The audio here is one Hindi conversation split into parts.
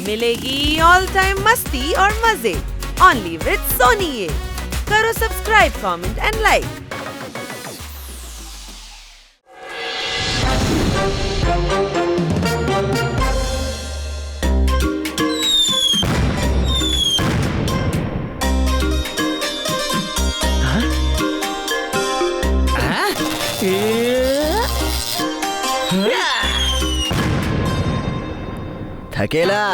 मिलेगी ऑल टाइम मस्ती और मजे ओनली विद सोनी ये। करो सब्सक्राइब, कमेंट एंड लाइक। थकेला,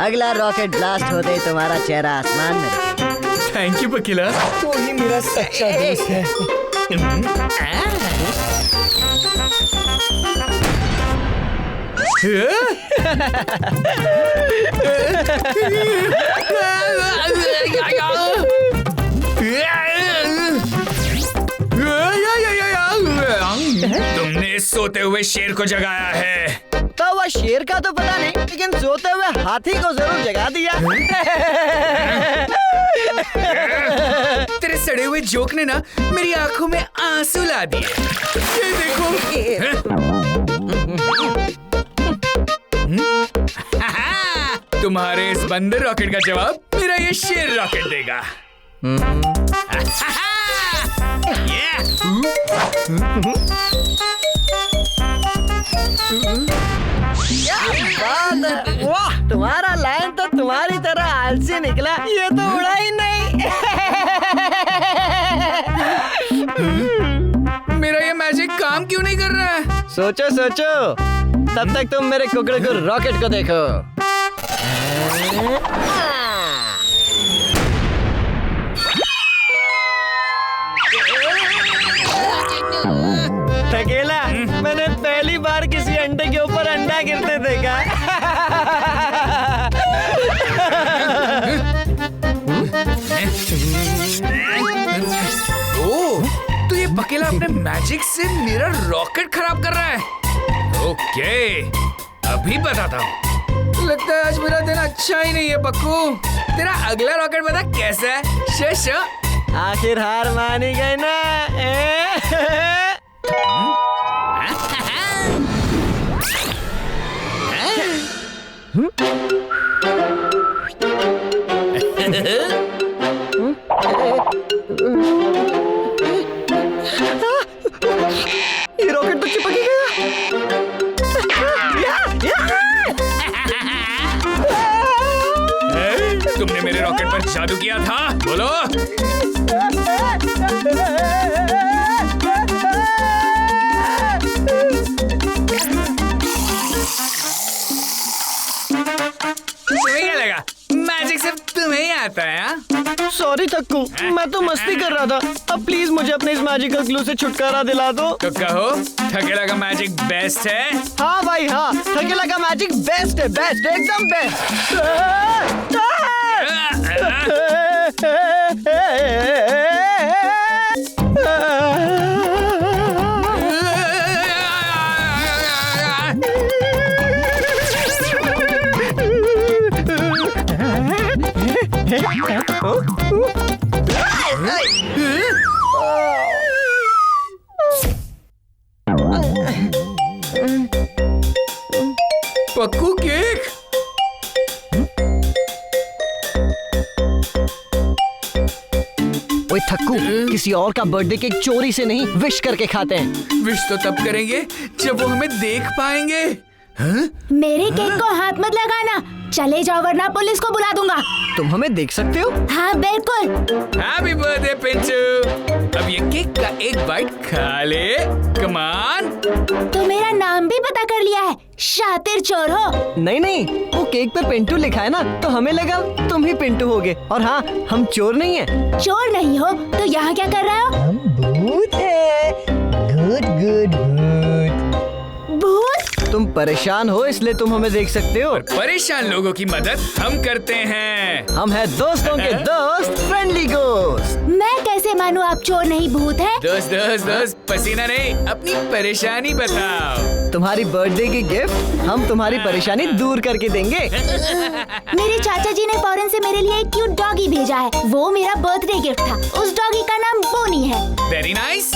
अगला रॉकेट ब्लास्ट होते ही तुम्हारा चेहरा आसमान में रहे। थैंक यू बकीला, तो ही मेरा सच्चा दोस्त है। तुमने सोते हुए शेर को जगाया है। तो वह शेर का तो पता नहीं, लेकिन सोते हुए हाथी को जरूर जगा दिया। तेरे सड़े हुए जोक ने ना मेरी आंखों में आंसू ला दिए। ये देखो। तुम्हारे इस बंदर रॉकेट का जवाब मेरा ये शेर रॉकेट देगा। वाह, तुम्हारा लाइन तो तुम्हारी तरह आलसी निकला। ये तो उड़ा ही नहीं। मेरा ये मैजिक काम क्यों नहीं कर रहा है? सोचो सोचो, तब तक तुम मेरे कुकड़े को रॉकेट को देखो। थकेला, मैंने पहली बार किसी अंडे के ऊपर अंडा गिरते देखा। ओह, तो ये बकेला अपने मैजिक से मेरा रॉकेट खराब कर रहा है। ओके, अभी बताता हूँ। लगता है आज मेरा दिन अच्छा ही नहीं है पक्कू। तेरा अगला रॉकेट बता कैसा है? शो आखिर हार मानी गई ना। ये रॉकेट तो चिपक गया। तुमने मेरे रॉकेट पर जादू किया था, बोलो। तुम्हें क्या लगा मैजिक सिर्फ तुम्हें ही आता है? सॉरी थक्कू, मैं तो मस्ती कर रहा था। अब प्लीज मुझे अपने इस मैजिकल ग्लू से छुटकारा दिला दो। तो कहो, थकेला का मैजिक बेस्ट है? हाँ भाई हाँ, थकेला का मैजिक बेस्ट है, बेस्ट एकदम बेस्ट। पक्कू केक। ओए थक्कू, किसी और का बर्थडे केक चोरी से नहीं, विश करके खाते हैं। विश तो तब करेंगे जब वो हमें देख पाएंगे। हाँ? मेरे केक को हाथ मत लगाना, चले जाओ वरना पुलिस को बुला दूंगा। तुम हमें देख सकते हो? हाँ बिल्कुल। Happy birthday Pinchoo. अब ये केक का एक बाइट खा ले। Come on. तो मेरा नाम भी पता कर लिया है, शातिर चोर हो। नहीं नहीं, वो केक पे पिंटू लिखा है ना, तो हमें लगा तुम ही पिंटू होगे। और हाँ, हम चोर नहीं हैं। चोर नहीं हो तो यहाँ क्या कर रहे हो? हम भूत है। गुड गुड भूत। भूत? तुम परेशान हो इसलिए तुम हमें देख सकते हो। परेशान लोगों की मदद हम करते हैं। हम हैं दोस्तों के दोस्त, फ्रेंडली गोस्ट। मैं कैसे मानूं आप चोर नहीं भूत है? दोस्त दोस्त दोस्त, पसीना नहीं, अपनी परेशानी बताओ। तुम्हारी बर्थडे की गिफ्ट हम तुम्हारी परेशानी दूर करके देंगे। मेरे चाचा जी ने फॉरेन से मेरे लिए एक क्यूट डॉगी भेजा है, वो मेरा बर्थडे गिफ्ट था। उस डॉगी का नाम बोनी है। वेरी नाइस,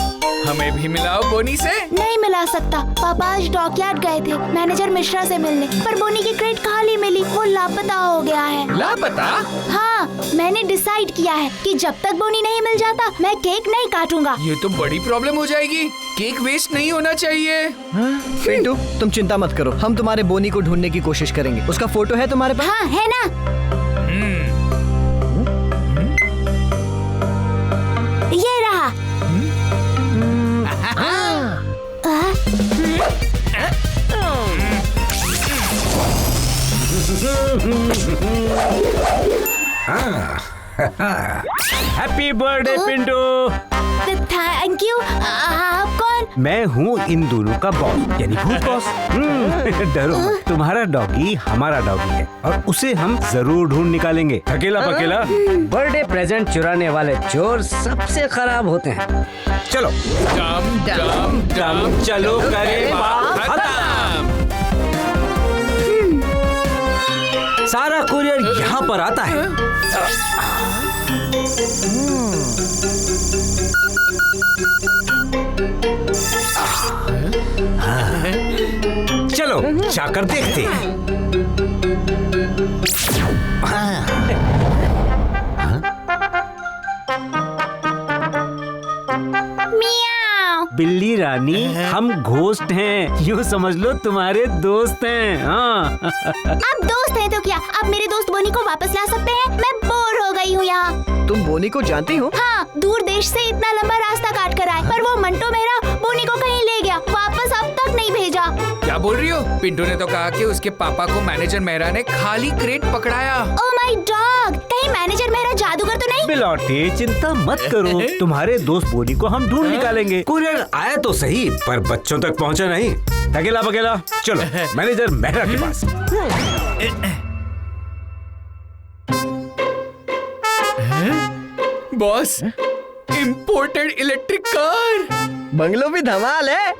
हमें भी मिलाओ बोनी से। नहीं मिला सकता, पापा आज डॉकयार्ड गए थे मैनेजर मिश्रा से मिलने, पर बोनी की क्रेट खाली मिली। वो लापता हो गया है। लापता? हाँ, मैंने डिसाइड किया है कि जब तक बोनी नहीं मिल जाता मैं केक नहीं काटूंगा। ये तो बड़ी प्रॉब्लम हो जाएगी। केक वेस्ट नहीं होना चाहिए। पिंटू तुम चिंता मत करो, हम तुम्हारे बोनी को ढूंढने की कोशिश करेंगे। उसका फोटो है तुम्हारे पास? हाँ है ना। ये रहा। Happy birthday Pintu. Thank you. आप कौन? मैं हूँ इन दोनों का बॉस, यानी भूत बॉस। डरो मत, तुम्हारा डॉगी हमारा डॉगी है और उसे हम जरूर ढूंढ निकालेंगे। अकेला पकेला। बर्थडे प्रेजेंट चुराने वाले चोर सबसे खराब होते हैं। चलो डम डम डम चलो करे बात खत्म। सारा कुरियर यहाँ पर आता है। चलो जाकर देखते हैं। मियाओ। बिल्ली रानी, हम घोस्ट हैं, यूँ समझ लो तुम्हारे दोस्त हैं। हाँ। आप दोस्त हैं तो क्या आप मेरे दोस्त बोनी को वापस ला सकते हैं? मैं बोर हो गई हूँ यहाँ। तुम बोनी को जानती हो? हाँ, दूर देश से इतना लंबा रास्ता काट कर आए, पर वो मंटो मेरा बोनी को कहीं ले गया, वापस अब तक नहीं भेजा। क्या बोल रही हो? पिंटू ने तो कहा कि उसके पापा को मैनेजर मेहरा ने खाली क्रेट पकड़ाया। ओह माय डॉग, कहीं मैनेजर मेरा जादूगर तो नहीं? बिलौटे चिंता मत करो, तुम्हारे दोस्त बोनी को हम ढूंढ निकालेंगे। कुरियर आया तो सही, पर बच्चों तक पहुंचा नहीं। अकेला पकेला चलो मैनेजर मेहरा के पास। Boss, imported electric car. Bungalow भी धमाल है।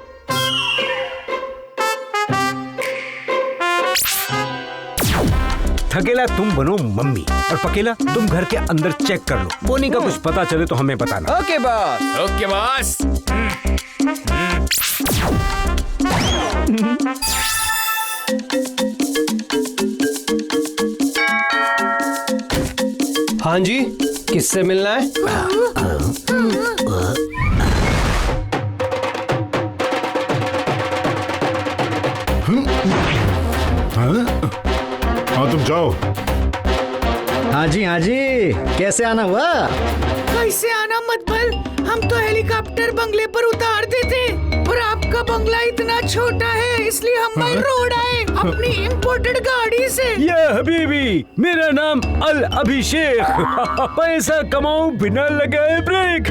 थकेला तुम बनो मम्मी और पकेला तुम घर के अंदर चेक कर लो। बोनी का कुछ पता चले तो हमें बताना। Okay boss. Okay boss. हाँ जी, किससे मिलना है? हाँ तुम जाओ। हाँ जी कैसे आना हुआ? कैसे आना मत भल, हम तो हेलीकॉप्टर बंगले पर उतार देते, पर आपका बंगला इतना छोटा है इसलिए हम बाय रोड आए अपनी इम्पोर्टेड गाड़ी से। या हबीबी, मेरा नाम अल अभिषेक। पैसा कमाऊं बिना लगाए ब्रेक।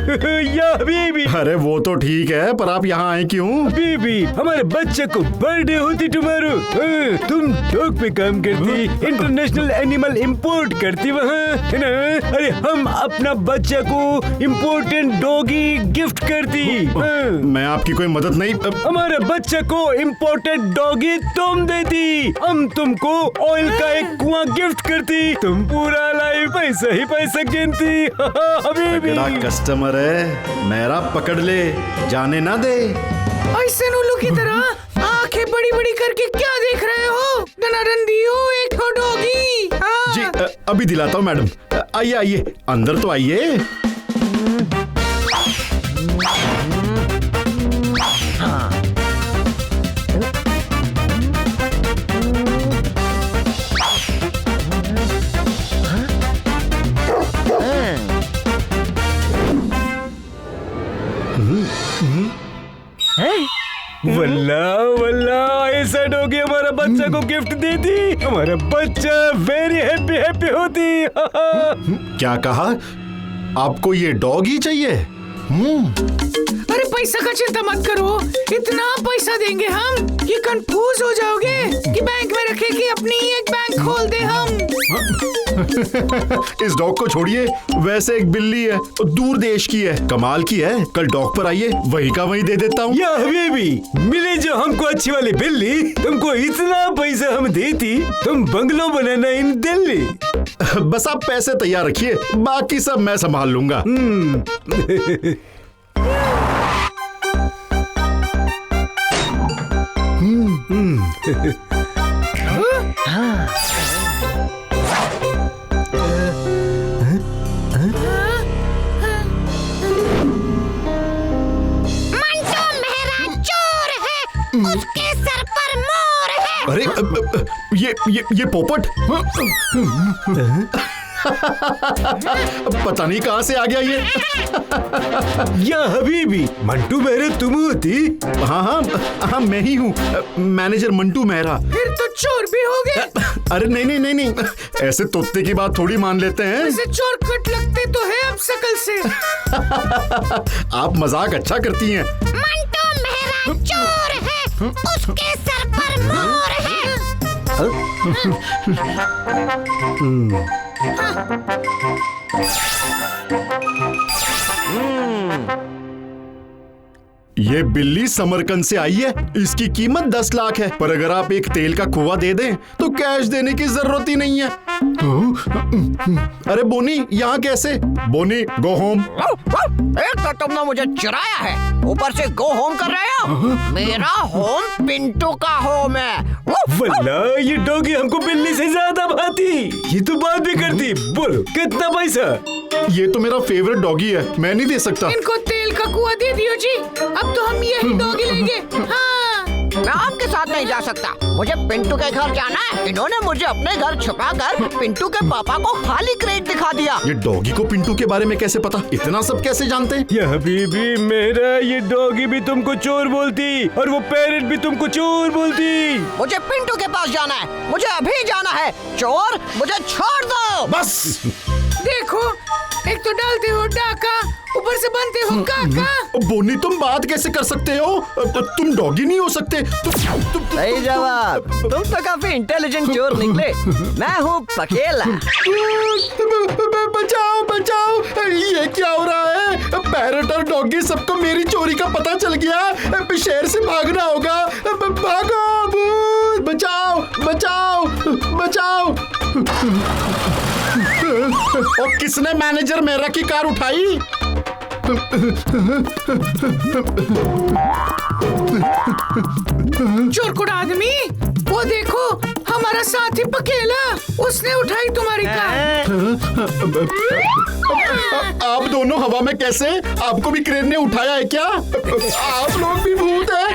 या हबीबी। अरे वो तो ठीक है, पर आप यहाँ आए क्यों? बीबी, हमारे बच्चे को बर्थडे होती टुमारो। तुम डॉग पे काम करती, इंटरनेशनल एनिमल इंपोर्ट करती वहाँ, है ना? अरे हम अपना बच्चा को इम्पोर्टेंट डॉगी गिफ्ट करती। मैं आपकी कोई मदद नहीं। हमारे बच्चे को इम्पोर्टेड डॉगी तुम देती, हम तुमको ऑयल का एक कुआं गिफ्ट करती, तुम पूरा लाइफ पैसा ही पैसा गिनती। हबीबी बड़ा कस्टमर है, मेरा पकड़ ले, जाने ना दे। ऐसे नूलू की तरह आंखें बड़ी बड़ी करके क्या देख रहे हो? दनादन दियो एक डॉगी। जी अभी दिलाता हूँ मैडम। आइए आइए, अंदर तो आइए। वल्ला वल्ला, ऐसा डॉगी हमारा बच्चा को गिफ्ट देती, हमारा बच्चा वेरी हैप्पी हैप्पी होती। क्या कहा? आपको ये डॉग ही चाहिए? अरे पैसा का चिंता मत करो, इतना पैसा देंगे हम कि कंफ्यूज हो जाओगे कि बैंक में रखे कि अपनी एक बैंक खोल दे हम। इस डॉग को छोड़िए, वैसे एक बिल्ली है, दूर देश की है, कमाल की है। कल डॉग पर आइए, वही का वही दे देता हूँ। या हबीबी, मिले जो हमको अच्छी वाली बिल्ली, तुमको इतना पैसा हम देती, तुम बंगलो बनाना इन दिल्ली। बस आप पैसे तैयार रखिए, बाकी सब मैं संभाल लूंगा। ये पोपट पता नहीं कहाँ से आ गया ये। या हबीबी, मंटू मेहरा तुम होती? हाँ हाँ हाँ, मैं ही हूँ, मैनेजर मंटू मेहरा। फिर तो चोर भी हो गए। अरे नहीं नहीं नहीं नहीं, ऐसे तोते की बात थोड़ी मान लेते हैं। ऐसे चोर कट लगते तो है अब शकल से। आप मजाक अच्छा करती हैं। मंटू मेहरा चोर है, उसके सर पर मोर है। ये बिल्ली समरकंद से आई है, इसकी कीमत 10 लाख है, पर अगर आप एक तेल का कुआं दे दें तो कैश देने की जरूरत ही नहीं है। अरे बोनी, यहाँ कैसे? बोनी गो होम। एक तो तुमने मुझे चुराया है, ऊपर से गो होम कर रहे हो। मेरा होम पिंटू का होम है। वल्ला ये डॉगी हमको बिल्ली से ज्यादा भाती। ये तो बात भी करती। बोलो कितना पैसा? ये तो मेरा फेवरेट डॉगी है, मैं नहीं दे सकता। इनको तेल का कुआं दे दियो जी, अब तो हम यही डॉगी लेंगे। हाँ, मैं आपके साथ नहीं जा सकता, मुझे पिंटू के घर जाना है। इन्होंने मुझे अपने घर छुपाकर पिंटू के पापा को खाली क्रेट दिखा दिया। ये डॉगी को पिंटू के बारे में कैसे पता? इतना सब कैसे जानते हैं? ये हबीबी मेरा, ये डॉगी भी तुमको चोर बोलती और वो पैरेट भी तुमको चोर बोलती। मुझे पिंटू के पास जाना है, मुझे अभी जाना है। चोर, मुझे छोड़ दो। बस देखो, एक तो डालते हो डाका, ऊपर से बनते हो काका। बोनी, तुम बात कैसे कर सकते हो? तुम डॉगी नहीं हो सकते। सही जवाब, तुम तो काफी इंटेलिजेंट चोर निकले। मैं हूँ पकेला। बचाओ बचाओ, ये क्या हो रहा है? पैरट और डॉगी सबको मेरी चोरी का पता चल गया। शहर से भागना होगा। भागो भूत, बचाओ बचाओ बचाओ। और किसने मैनेजर मेरा की कार उठाई? चोरकुट आदमी, वो देखो हमारा साथी पकेला, उसने उठाई तुम्हारी कार। आप दोनों हवा में कैसे? आपको भी क्रेन ने उठाया है क्या? आप लोग भी भूत हैं?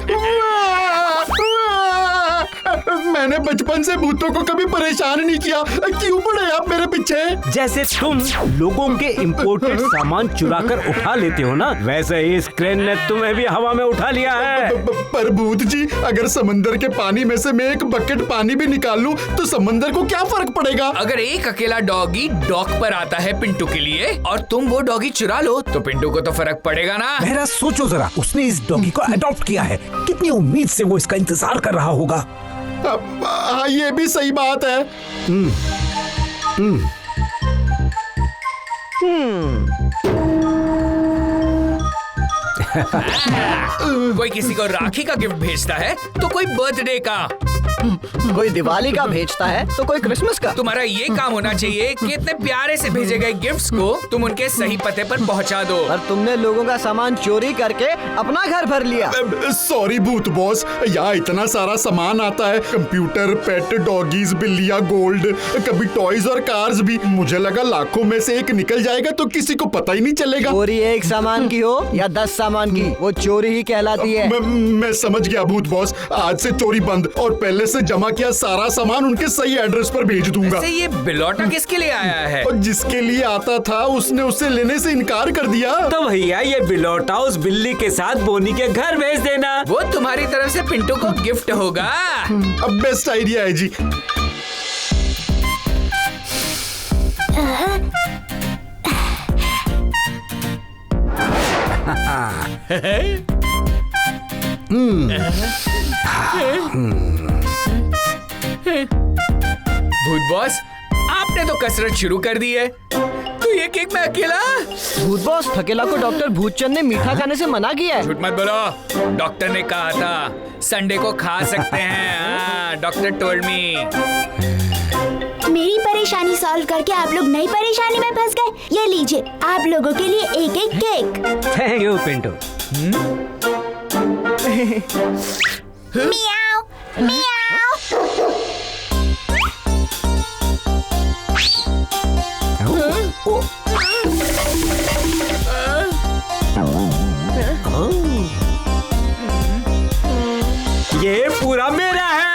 मैंने बचपन से भूतों को कभी परेशान नहीं किया, क्यों पड़े आप मेरे पीछे? जैसे तुम लोगों के इम्पोर्टेड सामान चुरा कर उठा लेते हो ना, वैसे इस क्रेन ने तुम्हें भी हवा में उठा लिया है। पर भूत जी, अगर समंदर के पानी में से मैं एक बकेट पानी भी निकाल लूं तो समंदर को क्या फर्क पड़ेगा? अगर एक अकेला डॉगी डॉक पर आता है पिंटू के लिए और तुम वो डॉगी चुरा लो तो पिंटू को तो फर्क पड़ेगा ना। मेरा सोचो जरा, उसने इस डॉगी को अडॉप्ट किया है, कितनी उम्मीद से वो इसका इंतजार कर रहा होगा। हाँ, ये भी सही बात है। कोई किसी को राखी का गिफ्ट भेजता है तो कोई बर्थडे का, कोई दिवाली का भेजता है तो कोई क्रिसमस का। तुम्हारा ये काम होना चाहिए कि इतने प्यारे से भेजे गए गिफ्ट्स को तुम उनके सही पते पर पहुंचा दो। और तुमने लोगों का सामान चोरी करके अपना घर भर लिया। सॉरी भूत बॉस, यहाँ इतना सारा सामान आता है, कंप्यूटर, पेट, डॉगीज, बिल्लियाँ, गोल्ड, कभी टॉयज और कार्स भी। मुझे लगा लाखों में से एक निकल जाएगा तो किसी को पता ही नहीं चलेगा। चोरी एक सामान की हो या 10 सामान की, वो चोरी ही कहलाती है। मैं समझ गया भूत बॉस, आज से चोरी बंद और पहले से जमा किया सारा सामान उनके सही एड्रेस पर भेज दूंगा। वैसे ये बिलौटा किसके लिए आया है? और जिसके लिए आता था उसने उसे लेने से इनकार कर दिया। तो भैया ये बिलौटा उस बिल्ली के साथ बोनी के घर भेज देना, वो तुम्हारी तरफ से पिंटू को गिफ्ट होगा। अब बेस्ट आइडिया है जी। भूत बॉस, आपने तो कसरत शुरू कर दी है, तो ये केक में अकेला? भूत बॉस, थकेला को डॉक्टर भूतचंद ने मीठा खाने से मना किया है। झूठ मत बोलो, डॉक्टर ने कहा था संडे को खा सकते हैं। Doctor told me. मेरी परेशानी सॉल्व करके आप लोग नई परेशानी में फंस गए। ये लीजिए, आप लोगों के लिए एक एक cake. Thank you Pintu. Miao Miao. ये पूरा मेरा है।